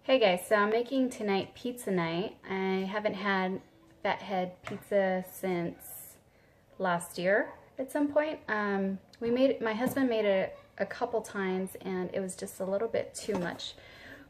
Hey guys, so I'm making tonight pizza night. I haven't had Fathead Pizza since last year at some point. My husband made it a couple times and it was just a little bit too much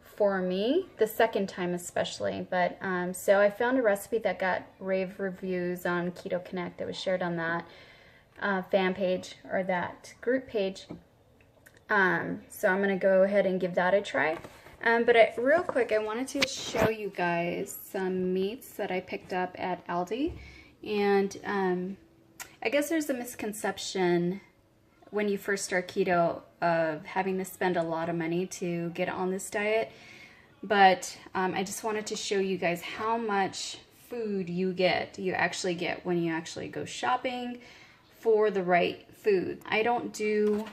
for me, the second time especially. But so I found a recipe that got rave reviews on Keto Connect. It was shared on that fan page or that group page. So I'm gonna go ahead and give that a try. Real quick, I wanted to show you guys some meats that I picked up at Aldi. And I guess there's a misconception when you first start keto of having to spend a lot of money to get on this diet. But I just wanted to show you guys how much food you actually get when you actually go shopping for the right food. I don't do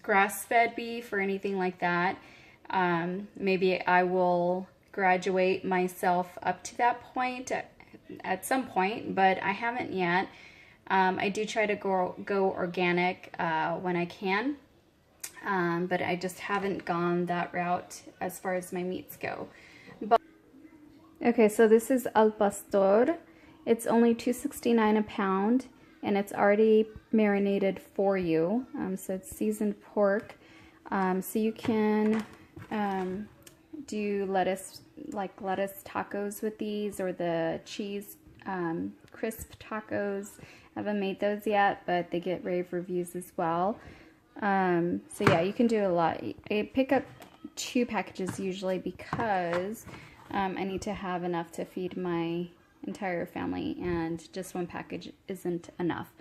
grass-fed beef or anything like that. Maybe I will graduate myself up to that point at some point, but I haven't yet. I do try to go organic when I can, but I just haven't gone that route as far as my meats go. Okay, so this is Al Pastor. It's only $2.69 a pound, and it's already marinated for you. So it's seasoned pork. So you can do lettuce tacos with these, or the cheese crisp tacos. I haven't made those yet, but they get rave reviews as well. So yeah, you can do a lot. I pick up 2 packages usually because I need to have enough to feed my entire family, and just 1 package isn't enough.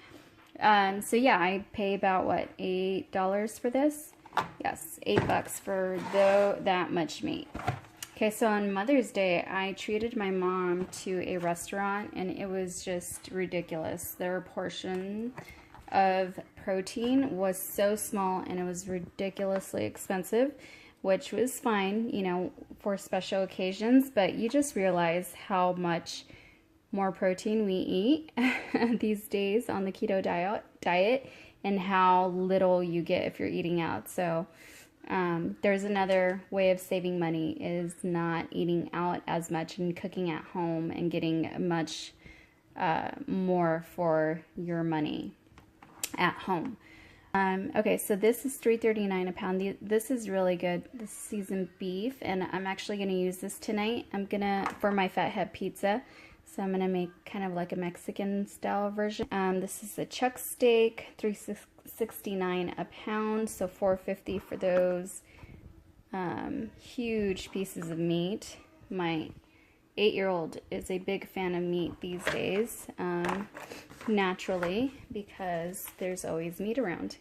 So yeah, I pay about what, $8 for this? Yes, $8 for that much meat. Okay, so on Mother's Day, I treated my mom to a restaurant, and it was just ridiculous. Their portion of protein was so small, and it was ridiculously expensive, which was fine, you know, for special occasions, but you just realize how much more protein we eat these days on the keto diet, and how little you get if you're eating out. So there's another way of saving money, is not eating out as much and cooking at home and getting much more for your money at home. Okay, so this is $3.39 a pound. This is really good. This is seasoned beef, and I'm actually going to use this tonight. For my Fathead Pizza. So I'm going to make kind of like a Mexican style version. This is a chuck steak, $3.69 a pound, so $4.50 for those huge pieces of meat. My 8-year-old is a big fan of meat these days, naturally, because there's always meat around,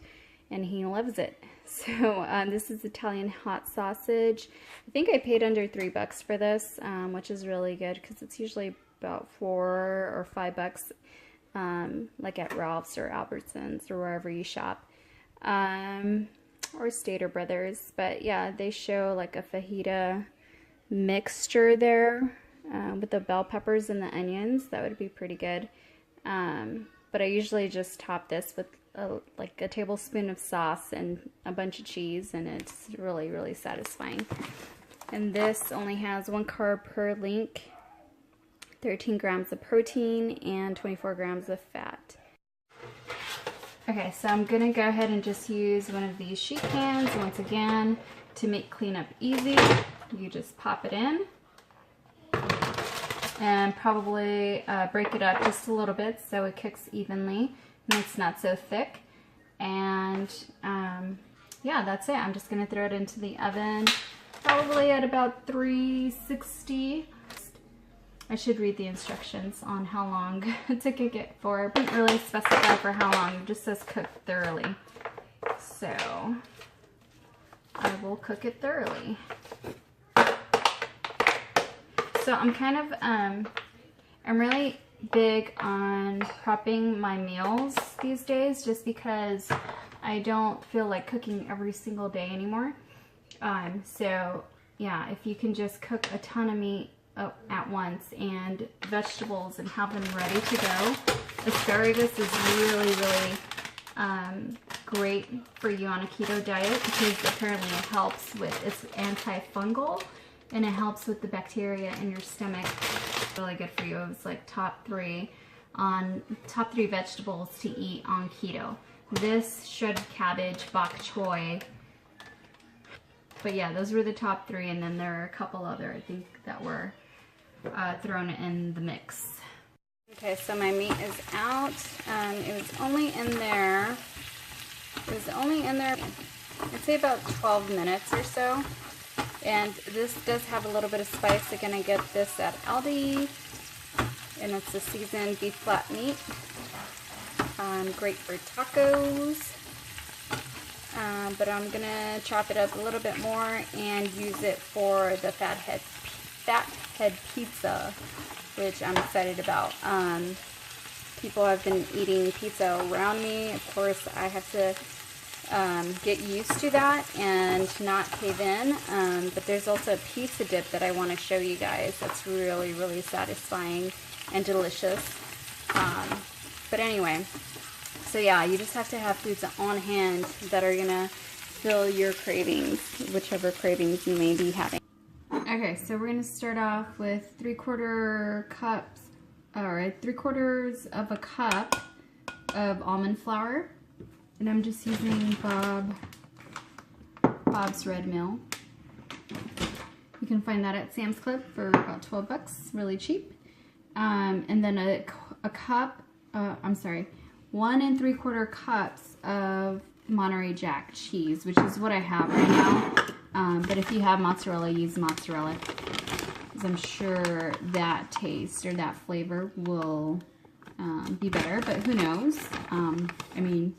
and he loves it. So this is Italian hot sausage. I think I paid under $3 for this, which is really good because it's usually about $4 or $5, like at Ralph's or Albertsons or wherever you shop, or Stater Brothers. But yeah, they show like a fajita mixture there with the bell peppers and the onions. That would be pretty good. But I usually just top this with like a tablespoon of sauce and a bunch of cheese, and it's really, really satisfying. And this only has 1 carb per link, 13 grams of protein, and 24 grams of fat. Okay, so I'm gonna go ahead and just use one of these sheet pans once again to make cleanup easy. You just pop it in and probably break it up just a little bit so it cooks evenly and it's not so thick. And yeah, that's it. I'm just gonna throw it into the oven, probably at about 360. I should read the instructions on how long to cook it for. It doesn't really specify for how long. It just says cook thoroughly. So I will cook it thoroughly. So I'm kind of, I'm really big on prepping my meals these days, just because I don't feel like cooking every single day anymore. So yeah, if you can just cook a ton of meat at once and vegetables and have them ready to go. Asparagus is really, really great for you on a keto diet because apparently it helps with, it's antifungal and it helps with the bacteria in your stomach. It's really good for you. It was like top three vegetables to eat on keto. This, shredded cabbage, bok choy. But yeah, those were the top three, and then there are a couple other, I think, that were thrown in the mix. Okay, so my meat is out. It was only in there, I'd say about 12 minutes or so. And this does have a little bit of spice. Again, I get this at Aldi, and it's a seasoned beef flat meat. Great for tacos. But I'm gonna chop it up a little bit more and use it for the Fathead Pizza, which I'm excited about. People have been eating pizza around me. Of course, I have to get used to that and not cave in. But there's also a pizza dip that I want to show you guys that's really, really satisfying and delicious. But anyway, so yeah, you just have to have foods on hand that are gonna fill your cravings, whichever cravings you may be having. Okay, so we're gonna start off with 3/4 of a cup of almond flour, and I'm just using Bob's Red Mill. You can find that at Sam's Club for about 12 bucks, really cheap. And then a cup, 1 3/4 cups of Monterey Jack cheese, which is what I have right now. But if you have mozzarella, use mozzarella, because I'm sure that taste or that flavor will be better, but who knows? I mean,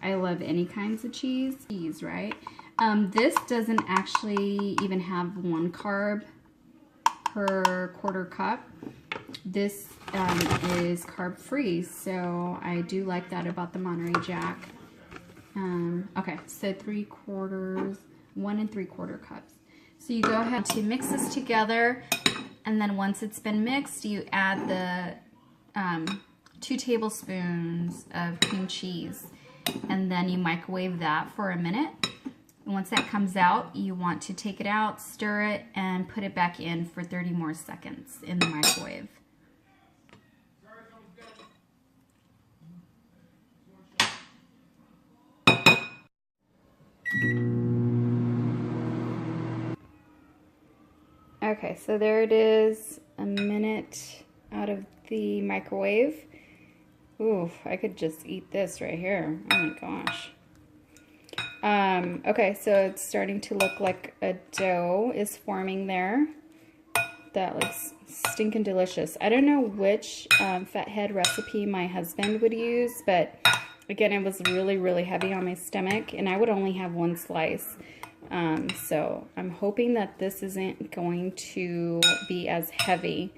I love any kinds of cheese, right? This doesn't actually even have 1 carb per 1/4 cup. This is carb free, so I do like that about the Monterey Jack. Okay, so 1 3/4 cups. So you go ahead to mix this together, and then once it's been mixed, you add the 2 tablespoons of cream cheese, and then you microwave that for a minute. And once that comes out, you want to take it out, stir it, and put it back in for 30 more seconds in the microwave. Okay, so there it is, a minute out of the microwave. Ooh, I could just eat this right here. Oh my gosh. Okay, so it's starting to look like a dough is forming there. That looks stinking delicious. I don't know which Fathead recipe my husband would use, but again, it was really, really heavy on my stomach, and I would only have 1 slice. So I'm hoping that this isn't going to be as heavy.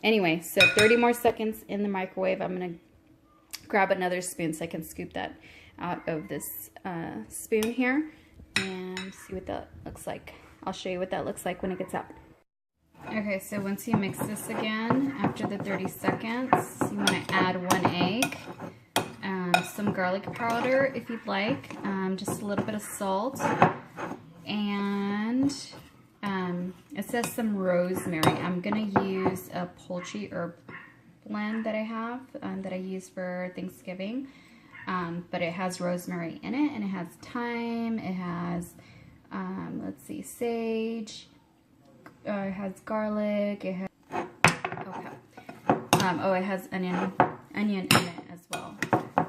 Anyway, so 30 more seconds in the microwave. I'm going to grab another spoon so I can scoop that out of this spoon here and see what that looks like. I'll show you what that looks like when it gets out. Okay, so once you mix this again, after the 30 seconds, you want to add 1 egg, some garlic powder if you'd like, just a little bit of salt, and it says some rosemary. I'm going to use a poultry herb blend that I have, that I use for Thanksgiving, but it has rosemary in it, and it has thyme, it has, let's see, sage, it has garlic, it has, okay, it has onion in it as well.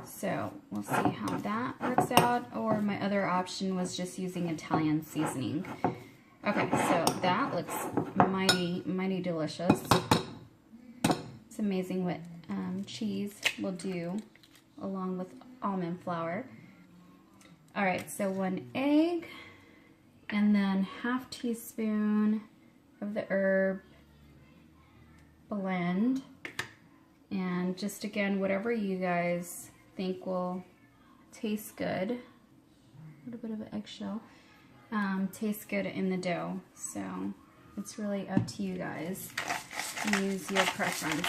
So we'll see how that works out. Or my other option was just using Italian seasoning. Okay, so that looks mighty, mighty delicious. It's amazing what cheese will do along with almond flour. All right, so 1 egg, and then 1/2 teaspoon of the herb blend, and just again, whatever you guys think will taste good. A little bit of an eggshell. Tastes good in the dough, so it's really up to you guys. Use your preference.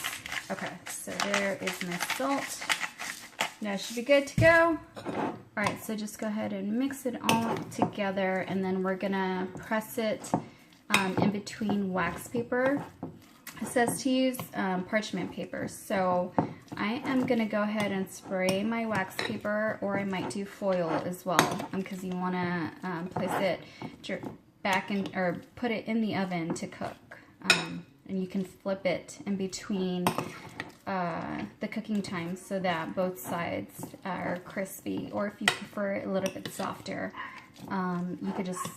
Okay, so there is my salt. That should be good to go. Alright, so just go ahead and mix it all together, and then we're gonna press it in between wax paper. It says to use parchment paper, so I am going to go ahead and spray my wax paper, or I might do foil as well, because you want to place it back in, or put it in the oven to cook, and you can flip it in between the cooking time so that both sides are crispy, or if you prefer it a little bit softer, you could just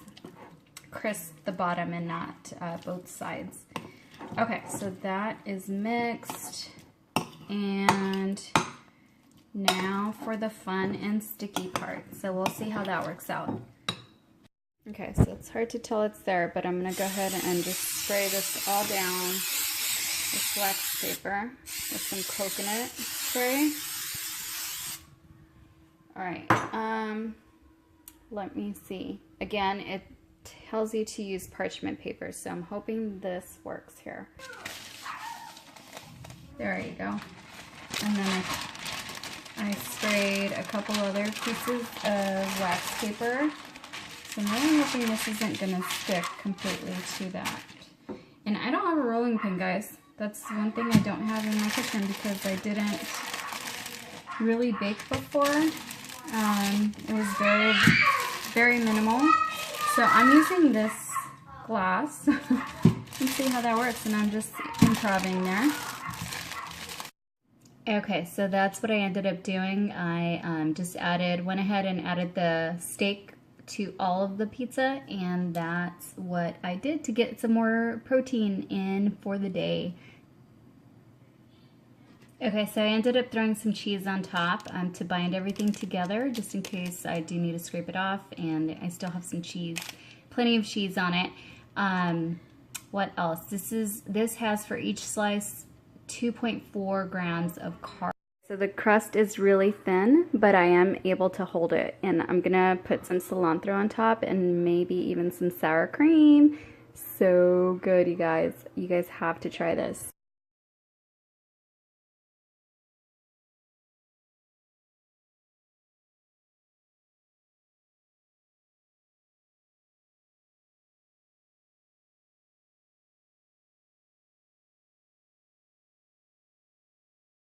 crisp the bottom and not both sides. Okay, so that is mixed, and now for the fun and sticky part. So we'll see how that works out. Okay, so it's hard to tell it's there, but I'm going to go ahead and just spray this all down with wax paper with some coconut spray. Alright, let me see. Again, it tells you to use parchment paper, so I'm hoping this works here. There you go. And then I sprayed a couple other pieces of wax paper. So I'm really hoping this isn't going to stick completely to that. And I don't have a rolling pin, guys. That's one thing I don't have in my kitchen because I didn't really bake before. It was very, very minimal. So I'm using this glass. Let's see how that works, and I'm just improvising there. Okay, so that's what I ended up doing. I just went ahead and added the steak to all of the pizza, and that's what I did to get some more protein in for the day. Okay, so I ended up throwing some cheese on top to bind everything together, just in case I do need to scrape it off, and I still have some cheese, plenty of cheese on it. What else? This has for each slice 2.4 grams of carbs. So the crust is really thin, but I am able to hold it, and I'm gonna put some cilantro on top and maybe even some sour cream. So good, you guys. You guys have to try this.